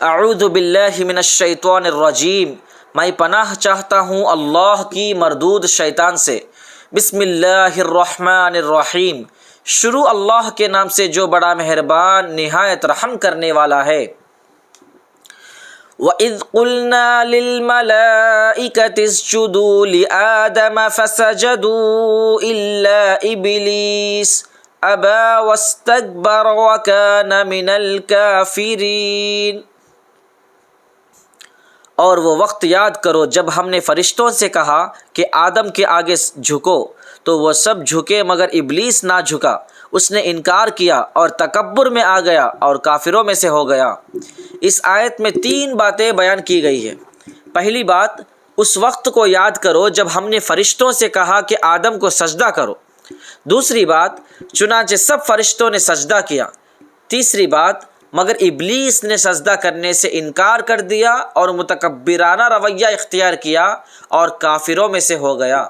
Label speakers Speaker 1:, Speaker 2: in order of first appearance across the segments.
Speaker 1: اعوذ باللہ من الشیطان الرجیم، میں پناہ چاہتا ہوں اللہ کی مردود شیطان سے۔ بسم اللہ الرحمن الرحیم، شروع اللہ کے نام سے جو بڑا مہربان نہایت رحم کرنے والا ہے۔ وَإِذْ قُلْنَا لِلْمَلَائِكَةِ اسْجُدُوا لِآدَمَ فَسَجَدُوا إِلَّا إِبْلِيسَ أَبَى وَاسْتَكْبَرَ وَكَانَ مِنَ الْكَافِرِينَ۔ اور وہ وقت یاد کرو جب ہم نے فرشتوں سے کہا کہ آدم کے آگے جھکو، تو وہ سب جھکے مگر ابلیس نہ جھکا، اس نے انکار کیا اور تکبر میں آ گیا اور کافروں میں سے ہو گیا۔ اس آیت میں 3 باتیں بیان کی گئی ہیں۔ پہلی بات، اس وقت کو یاد کرو جب ہم نے فرشتوں سے کہا کہ آدم کو سجدہ کرو۔ دوسری بات، چنانچہ سب فرشتوں نے سجدہ کیا۔ تیسری بات، مگر ابلیس نے سجدہ کرنے سے انکار کر دیا اور متکبرانہ رویہ اختیار کیا اور کافروں میں سے ہو گیا۔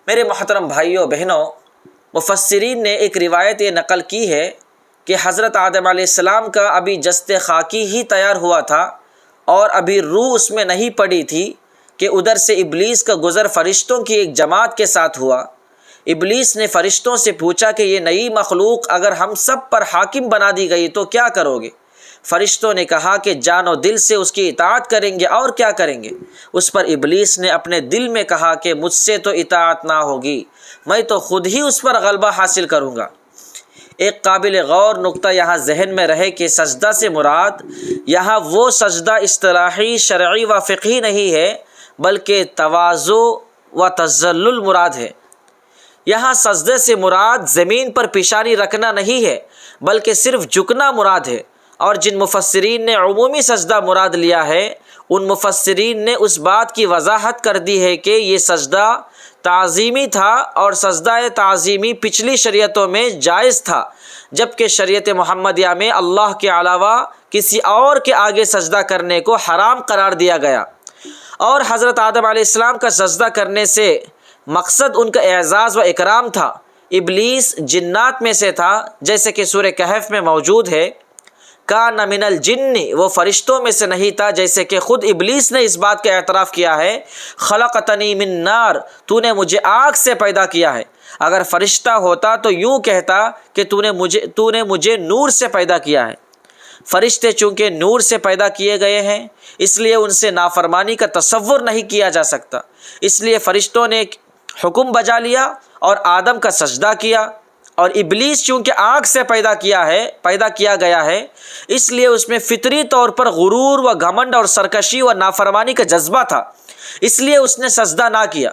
Speaker 1: میرے محترم بھائیوں بہنوں، مفسرین نے ایک روایت یہ نقل کی ہے کہ حضرت آدم علیہ السلام کا ابھی جسد خاکی ہی تیار ہوا تھا اور ابھی روح اس میں نہیں پڑی تھی کہ ادھر سے ابلیس کا گزر فرشتوں کی ایک جماعت کے ساتھ ہوا۔ ابلیس نے فرشتوں سے پوچھا کہ یہ نئی مخلوق اگر ہم سب پر حاکم بنا دی گئی تو کیا کرو گے؟ فرشتوں نے کہا کہ جان و دل سے اس کی اطاعت کریں گے، اور کیا کریں گے؟ اس پر ابلیس نے اپنے دل میں کہا کہ مجھ سے تو اطاعت نہ ہوگی، میں تو خود ہی اس پر غلبہ حاصل کروں گا۔ ایک قابل غور نقطہ یہاں ذہن میں رہے کہ سجدہ سے مراد یہاں وہ سجدہ اصطلاحی شرعی و فقہی نہیں ہے، بلکہ تواضع و تذلل مراد ہے۔ یہاں سجدے سے مراد زمین پر پیشانی رکھنا نہیں ہے، بلکہ صرف جھکنا مراد ہے۔ اور جن مفسرین نے عمومی سجدہ مراد لیا ہے، ان مفسرین نے اس بات کی وضاحت کر دی ہے کہ یہ سجدہ تعظیمی تھا، اور سجدہ تعظیمی پچھلی شریعتوں میں جائز تھا، جبکہ شریعت محمدیہ میں اللہ کے علاوہ کسی اور کے آگے سجدہ کرنے کو حرام قرار دیا گیا۔ اور حضرت آدم علیہ السلام کا سجدہ کرنے سے مقصد ان کا اعزاز و اکرام تھا۔ ابلیس جنات میں سے تھا، جیسے کہ سورہ کہف میں موجود ہے، کان من الجن، وہ فرشتوں میں سے نہیں تھا، جیسے کہ خود ابلیس نے اس بات کا اعتراف کیا ہے، خلقتنی من نار، تو نے مجھے آگ سے پیدا کیا ہے۔ اگر فرشتہ ہوتا تو یوں کہتا کہ تو نے مجھے نور سے پیدا کیا ہے۔ فرشتے چونکہ نور سے پیدا کیے گئے ہیں، اس لیے ان سے نافرمانی کا تصور نہیں کیا جا سکتا، اس لیے فرشتوں نے حکم بجا لیا اور آدم کا سجدہ کیا۔ اور ابلیس چونکہ آگ سے پیدا کیا گیا ہے، اس لیے اس میں فطری طور پر غرور و گھمنڈ اور سرکشی و نافرمانی کا جذبہ تھا، اس لیے اس نے سجدہ نہ کیا۔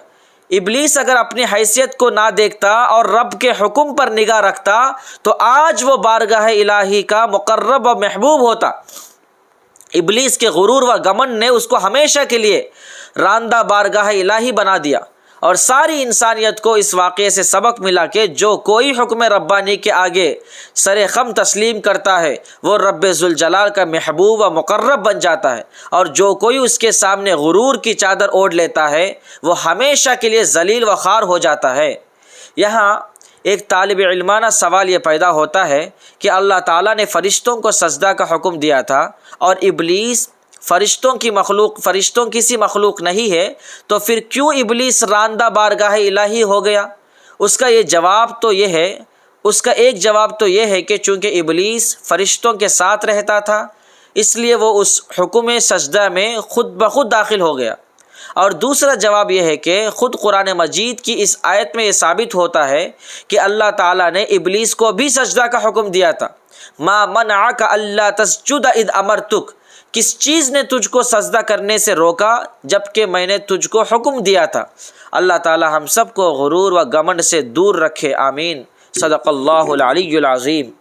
Speaker 1: ابلیس اگر اپنی حیثیت کو نہ دیکھتا اور رب کے حکم پر نگاہ رکھتا تو آج وہ بارگاہ الہی کا مقرب و محبوب ہوتا۔ ابلیس کے غرور و گھمنڈ نے اس کو ہمیشہ کے لیے راندہ بارگاہ الہی بنا دیا، اور ساری انسانیت کو اس واقعے سے سبق ملا کہ جو کوئی حکم ربانی کے آگے سر خم تسلیم کرتا ہے وہ رب ذوالجلال کا محبوب و مقرب بن جاتا ہے، اور جو کوئی اس کے سامنے غرور کی چادر اوڑھ لیتا ہے وہ ہمیشہ کے لیے ذلیل و خوار ہو جاتا ہے۔ یہاں ایک طالب علمانہ سوال یہ پیدا ہوتا ہے کہ اللہ تعالیٰ نے فرشتوں کو سجدہ کا حکم دیا تھا، اور ابلیس فرشتوں کسی مخلوق نہیں ہے، تو پھر کیوں ابلیس راندہ بارگاہ الہی ہو گیا؟ اس کا ایک جواب تو یہ ہے کہ چونکہ ابلیس فرشتوں کے ساتھ رہتا تھا، اس لیے وہ اس حکم سجدہ میں خود بخود داخل ہو گیا۔ اور دوسرا جواب یہ ہے کہ خود قرآن مجید کی اس آیت میں یہ ثابت ہوتا ہے کہ اللہ تعالیٰ نے ابلیس کو بھی سجدہ کا حکم دیا تھا۔ ما منعک الا تسجد اذ امرتک، کس چیز نے تجھ کو سجدہ کرنے سے روکا جبکہ میں نے تجھ کو حکم دیا تھا؟ اللہ تعالی ہم سب کو غرور و گھمنڈ سے دور رکھے، آمین۔ صدق اللہ العلی العظیم۔